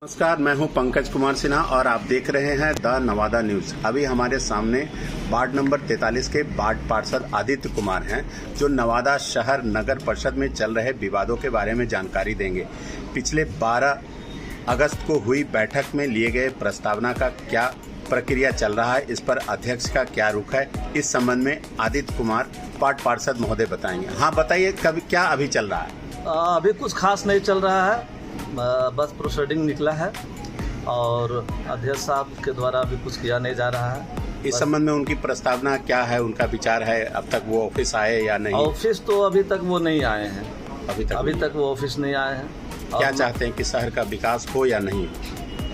नमस्कार, मैं हूं पंकज कुमार सिन्हा और आप देख रहे हैं द नवादा न्यूज। अभी हमारे सामने वार्ड नंबर 43 के वार्ड पार्षद आदित्य कुमार हैं, जो नवादा शहर नगर परिषद में चल रहे विवादों के बारे में जानकारी देंगे। पिछले 12 अगस्त को हुई बैठक में लिए गए प्रस्तावना का क्या प्रक्रिया चल रहा है, इस पर अध्यक्ष का क्या रुख है, इस संबंध में आदित्य कुमार वार्ड पार्षद महोदय बताएंगे। हाँ बताइए, कभी क्या अभी चल रहा है? अभी कुछ खास नहीं चल रहा है, बस प्रोसीडिंग निकला है और अध्यक्ष साहब के द्वारा अभी कुछ किया नहीं जा रहा है। इस संबंध में उनकी प्रस्तावना क्या है, उनका विचार है? अब तक वो ऑफिस आए या नहीं? ऑफिस तो अभी तक वो नहीं आए हैं। अभी तक वो ऑफिस नहीं आए हैं। क्या चाहते हैं कि शहर का विकास हो या नहीं?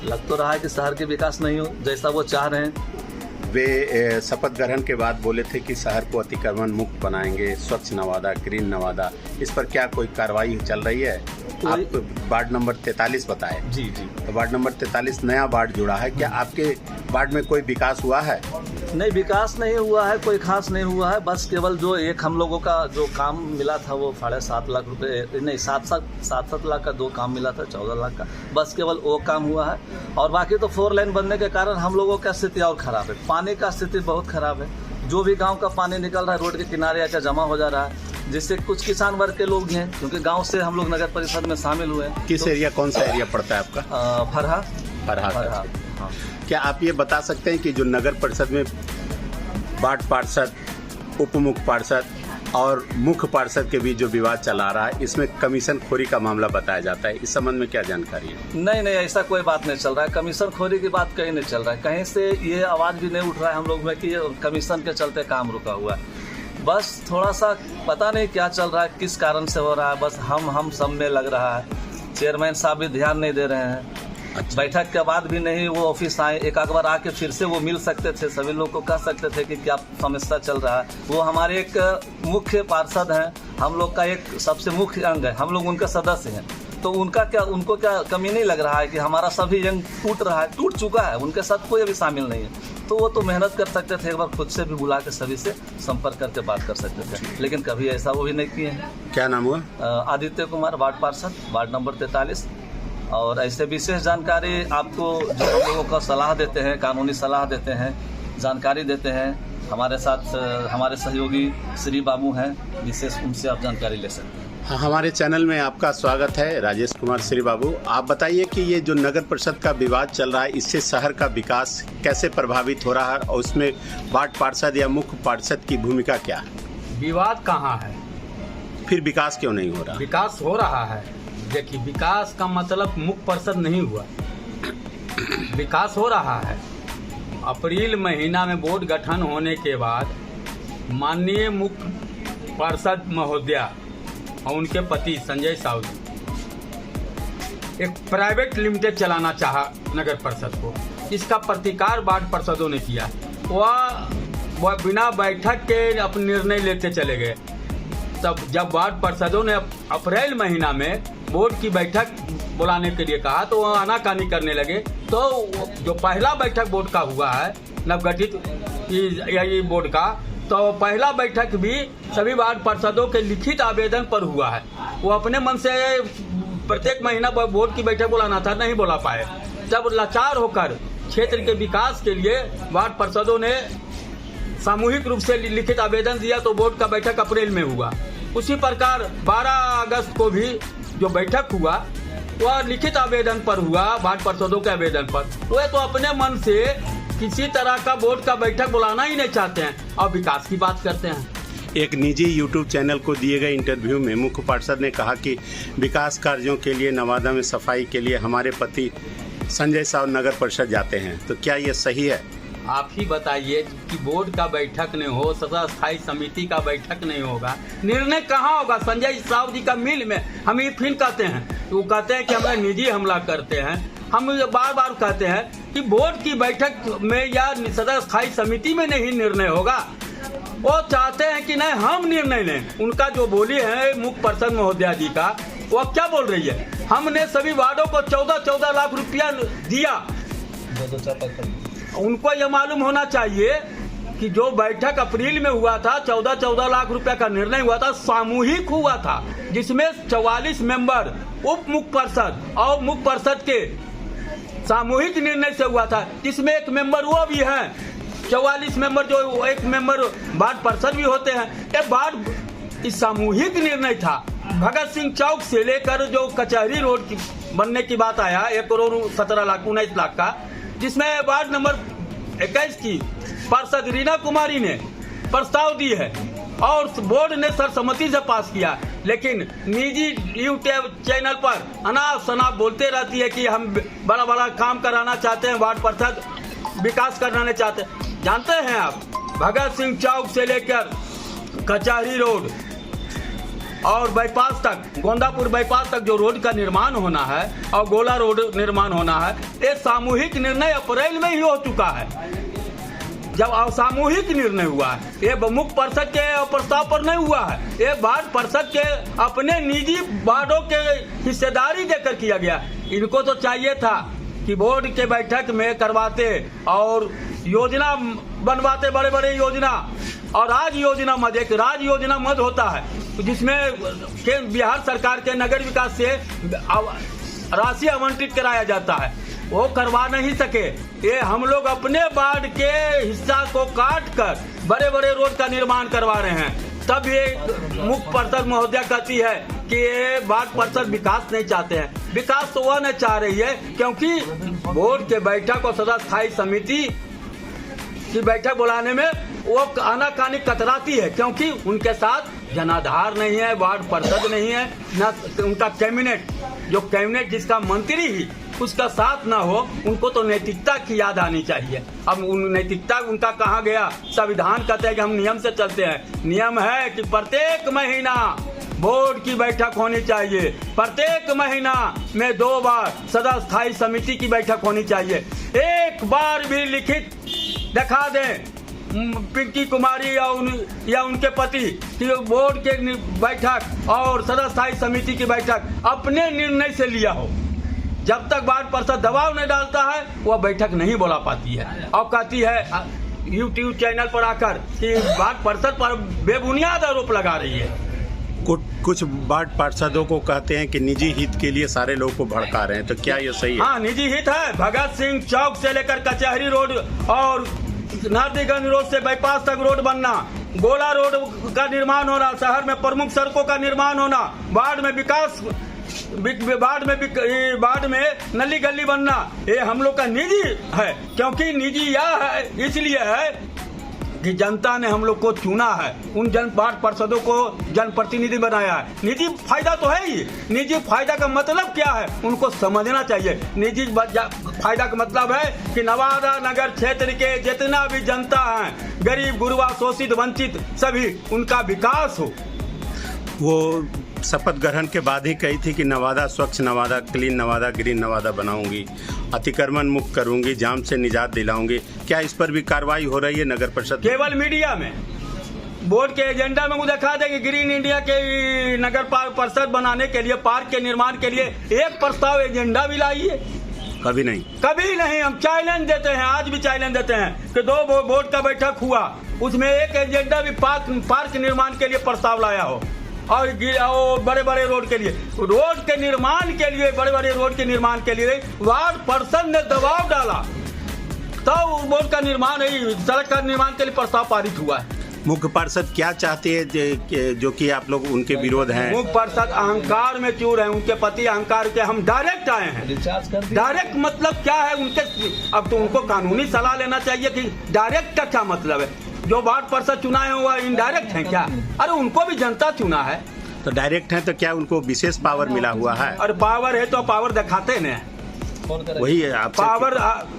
लग तो रहा है कि शहर के विकास नहीं हो जैसा वो चाह रहे हैं। वे शपथ ग्रहण के बाद बोले थे कि शहर को अतिक्रमण मुक्त बनाएंगे, स्वच्छ नवादा, ग्रीन नवादा। इस पर क्या कोई कार्रवाई चल रही है? आप वार्ड नंबर 43 बताए। जी। तो वार्ड नंबर 43 नया वार्ड जुड़ा है, क्या आपके वार्ड में कोई विकास हुआ है? नहीं, विकास नहीं हुआ है, कोई खास नहीं हुआ है। बस केवल जो एक हम लोगों का जो काम मिला था वो 7.5 लाख रुपए, नहीं 7 लाख का 2 काम मिला था, 14 लाख का, बस केवल वो काम हुआ है। और बाकी तो 4 लाइन बनने के कारण हम लोगों का स्थिति और खराब है। पानी का स्थिति बहुत खराब है। जो भी गांव का पानी निकल रहा है रोड के किनारे आकर जमा हो जा रहा है, जिससे कुछ किसान वर्ग के लोग हैं, क्योंकि गांव से हम लोग नगर परिषद में शामिल हुए हैं। किस एरिया, कौन सा एरिया पड़ता है आपका? फरहा। हाँ। क्या आप ये बता सकते हैं कि जो नगर परिषद में वार्ड पार्षद, उप मुख्य पार्षद और मुख्य पार्षद के बीच जो विवाद चला रहा है, इसमें कमीशन खोरी का मामला बताया जाता है, इस संबंध में क्या जानकारी है? नहीं, ऐसा कोई बात नहीं चल रहा है। कमीशन खोरी की बात कहीं नहीं चल रहा है। कहीं से ये आवाज़ भी नहीं उठ रहा है हम लोग में कि कमीशन के चलते काम रुका हुआ है। बस थोड़ा सा पता नहीं क्या चल रहा है, किस कारण से हो रहा है। बस हम सब में लग रहा है। चेयरमैन साहब भी ध्यान नहीं दे रहे हैं। अच्छा। बैठक के बाद भी नहीं वो ऑफिस आए, एक बार आके फिर से वो मिल सकते थे, सभी लोग को कह सकते थे कि क्या समस्या चल रहा है। वो हमारे एक मुख्य पार्षद हैं, हम लोग का एक सबसे मुख्य अंग है, हम लोग उनके सदस्य हैं। तो उनको क्या कमी नहीं लग रहा है कि हमारा सभी अंग टूट रहा है, टूट चुका है, उनके साथ कोई अभी शामिल नहीं है। तो वो तो मेहनत कर सकते थे, एक बार खुद से भी बुला के सभी से संपर्क करके बात कर सकते थे, लेकिन कभी ऐसा वो भी नहीं किए हैं। क्या नाम हुआ? आदित्य कुमार, वार्ड पार्षद, वार्ड नंबर 43। और ऐसे विशेष जानकारी आपको जो हम लोगों को सलाह देते हैं, कानूनी सलाह देते हैं, जानकारी देते हैं, हमारे साथ हमारे सहयोगी श्री बाबू हैं, विशेष उनसे आप जानकारी ले सकते हैं। हाँ, हमारे चैनल में आपका स्वागत है। राजेश कुमार श्री बाबू, आप बताइए कि ये जो नगर परिषद का विवाद चल रहा है, इससे शहर का विकास कैसे प्रभावित हो रहा है और उसमें वार्ड पार्षद या मुख्य पार्षद की भूमिका क्या है? विवाद कहाँ है? फिर विकास क्यों नहीं हो रहा? विकास हो रहा है। देखिए, विकास का मतलब मुख्य पार्षद नहीं हुआ, विकास हो रहा है। अप्रैल महीना में बोर्ड गठन होने के बाद माननीय मुख्य पार्षद महोदया और उनके पति संजय साहू एक प्राइवेट लिमिटेड चलाना चाहा नगर परिषद को। इसका प्रतिकार वार्ड पार्षदों ने किया। वह बिना बैठक के अपने निर्णय लेते चले गए। तब जब वार्ड पार्षदों ने अप्रैल महीना में बोर्ड की बैठक बुलाने के लिए कहा तो वह आनाकानी करने लगे। तो जो पहला बैठक बोर्ड का हुआ है, नवगठित ये बोर्ड का, तो पहला बैठक भी सभी वार्ड पार्षदों के लिखित आवेदन पर हुआ है। वो अपने मन से प्रत्येक महीना बोर्ड की बैठक बुलाना था, नहीं बुला पाए। जब लाचार होकर क्षेत्र के विकास के लिए वार्ड पार्षदों ने सामूहिक रूप से लिखित आवेदन दिया तो बोर्ड का बैठक अप्रैल में हुआ। उसी प्रकार 12 अगस्त को भी जो बैठक हुआ वह लिखित आवेदन पर हुआ, वार्ड पार्षदों के आवेदन पर। वो तो अपने मन से किसी तरह का बोर्ड का बैठक बुलाना ही नहीं चाहते हैं और विकास की बात करते हैं। एक निजी यूट्यूब चैनल को दिए गए इंटरव्यू में मुख्य पार्षद ने कहा कि विकास कार्यों के लिए नवादा में सफाई के लिए हमारे पति संजय साहू नगर परिषद जाते हैं, तो क्या ये सही है? आप ही बताइए कि बोर्ड का बैठक नहीं हो, सदा स्थायी समिति का बैठक नहीं होगा, निर्णय कहाँ होगा? संजय साहू जी का मिल में हम ये फिर कहते हैं, वो कहते हैं कि हमें निजी हमला करते हैं। हम बार बार कहते हैं कि बोर्ड की बैठक में या सदा स्थायी समिति में नहीं निर्णय होगा। वो चाहते हैं कि नहीं हम निर्णय लें। उनका जो बोली है मुख्य पार्षद महोदया जी का, वो क्या बोल रही है? हमने सभी वार्डों को 14 लाख रुपया दिया। उनको यह मालूम होना चाहिए कि जो बैठक अप्रैल में हुआ था, 14 लाख रुपया का निर्णय हुआ था, सामूहिक हुआ था, जिसमें 44 मेंबर उप मुख्य पार्षद और मुख्य पार्षद के सामूहिक निर्णय से हुआ था, जिसमें एक मेंबर वो भी हैं, 44 मेंबर जो एक मेंबर वार्ड पार्षद भी होते हैं। ये वार्ड सामूहिक निर्णय था। भगत सिंह चौक से लेकर जो कचहरी रोड बनने की बात आया 1 करोड़ 17 लाख 19 लाख का, जिसमें वार्ड नंबर 21 की पार्षद रीना कुमारी ने प्रस्ताव दी है और बोर्ड ने सर्वसम्मति से पास किया। लेकिन निजी यूट्यूब चैनल पर अनाप शनाप बोलते रहती है कि हम बड़ा बड़ा काम कराना चाहते हैं, वार्ड पार्षद विकास कराना चाहते हैं। जानते हैं आप, भगत सिंह चौक से लेकर कचहरी रोड और बाईपास तक, गोंदापुर बाईपास तक जो रोड का निर्माण होना है और गोला रोड निर्माण होना है, ये सामूहिक निर्णय अप्रैल में ही हो चुका है। जब असामूहिक निर्णय हुआ है, ये मुख्य पार्षद के प्रस्ताव पर नहीं हुआ है, ये वार्ड पार्षद के अपने निजी वार्डों के हिस्सेदारी देकर किया गया। इनको तो चाहिए था कि बोर्ड के बैठक में करवाते और योजना बनवाते, बड़े बड़े योजना और राज योजना मद, एक राज योजना मद होता है जिसमें बिहार सरकार के नगर विकास से राशि आवंटित कराया जाता है, वो करवा नहीं सके। ये हम लोग अपने वार्ड के हिस्सा को काट कर बड़े बड़े रोड का निर्माण करवा रहे हैं। तब ये मुख्य पार्षद महोदया कहती है कि ये वार्ड पार्षद विकास नहीं चाहते हैं। विकास तो वह नहीं चाह रही है क्योंकि बोर्ड के बैठक और सदा स्थायी समिति की बैठक बुलाने में वो आनाकानी कतराती है, क्योंकि उनके साथ जनाधार नहीं है, वार्ड पार्षद नहीं है, न उनका कैबिनेट, जो कैबिनेट जिसका मंत्री ही उसका साथ ना हो। उनको तो नैतिकता की याद आनी चाहिए। अब उन नैतिकता उनका कहाँ गया? संविधान कहते हैं कि हम नियम से चलते हैं। नियम है कि प्रत्येक महीना बोर्ड की बैठक होनी चाहिए, प्रत्येक महीना में 2 बार सदा स्थायी समिति की बैठक होनी चाहिए। एक बार भी लिखित दिखा दें पिंकी कुमारी या उनके पति कि बोर्ड के बैठक और सदा स्थायी समिति की बैठक अपने निर्णय से लिया हो। जब तक वार्ड पार्षद दबाव नहीं डालता है वह बैठक नहीं बुला पाती है और कहती है यूट्यूब चैनल पर आकर कि वार्ड पार्षद पर बेबुनियाद आरोप लगा रही है। कुछ वार्ड पार्षदों को कहते हैं कि निजी हित के लिए सारे लोगों को भड़का रहे हैं, तो क्या ये सही है? हाँ, निजी हित है। भगत सिंह चौक से लेकर कचहरी रोड और नारदीगंज रोड से बाईपास तक रोड बनना, गोला रोड का निर्माण होना, शहर में प्रमुख सड़कों का निर्माण होना, वार्ड में विकास, वार्ड में नली गली बनना, ये हम लोग का निजी है। क्योंकि निजी यह है, इसलिए है कि जनता ने हम लोग को चुना है, उन वार्ड पार्षदों को जनप्रतिनिधि बनाया है। निजी फायदा तो है ही। निजी फायदा का मतलब क्या है उनको समझना चाहिए। निजी फायदा का मतलब है कि नवादा नगर क्षेत्र के जितना भी जनता है, गरीब गुरबा शोषित वंचित, सभी उनका विकास हो। वो शपथ ग्रहण के बाद ही कही थी कि नवादा स्वच्छ नवादा, क्लीन नवादा, ग्रीन नवादा बनाऊंगी, अतिक्रमण मुक्त करूंगी, जाम से निजात दिलाऊंगी। क्या इस पर भी कार्रवाई हो रही है नगर परिषद? केवल मीडिया में बोर्ड के एजेंडा में वो दिखा दे कि ग्रीन इंडिया के नगर परिषद बनाने के लिए, पार्क के निर्माण के लिए एक प्रस्ताव एजेंडा भी लाई है? कभी नहीं, कभी नहीं। हम चैलेंज देते हैं, आज भी चैलेंज देते हैं कि 2 बोर्ड का बैठक हुआ, उसमें एक एजेंडा भी पार्क निर्माण के लिए प्रस्ताव लाया हो और बड़े बड़े रोड के लिए, रोड के निर्माण के लिए, बड़े बड़े रोड के निर्माण के लिए वार्ड पार्षद ने दबाव डाला तब बोर्ड का निर्माण, सड़क का निर्माण के लिए प्रस्ताव पारित हुआ है। मुख्य पार्षद क्या चाहते हैं जो कि आप लोग उनके विरोध हैं? मुख्य पार्षद अहंकार में चूर है, उनके पति अहंकार के। हम डायरेक्ट आए हैं। डायरेक्ट मतलब क्या है उनके? अब तो उनको कानूनी सलाह लेना चाहिए कि डायरेक्ट का क्या मतलब है। जो वार्ड पार्षद चुना है वो इनडायरेक्ट है क्या? अरे उनको भी जनता चुना है। तो डायरेक्ट है तो क्या उनको विशेष पावर मिला हुआ है? और पावर है तो पावर दिखाते न, वही है आप पावर।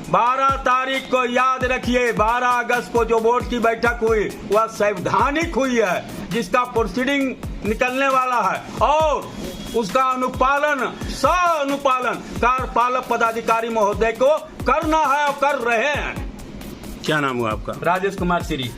12 तारीख को याद रखिए, 12 अगस्त को जो बोर्ड की बैठक हुई वह संवैधानिक हुई है, जिसका प्रोसीडिंग निकलने वाला है और उसका अनुपालन कार्यपालक पदाधिकारी महोदय को करना है और कर रहे हैं। क्या नाम हुआ आपका? राजेश कुमार श्री।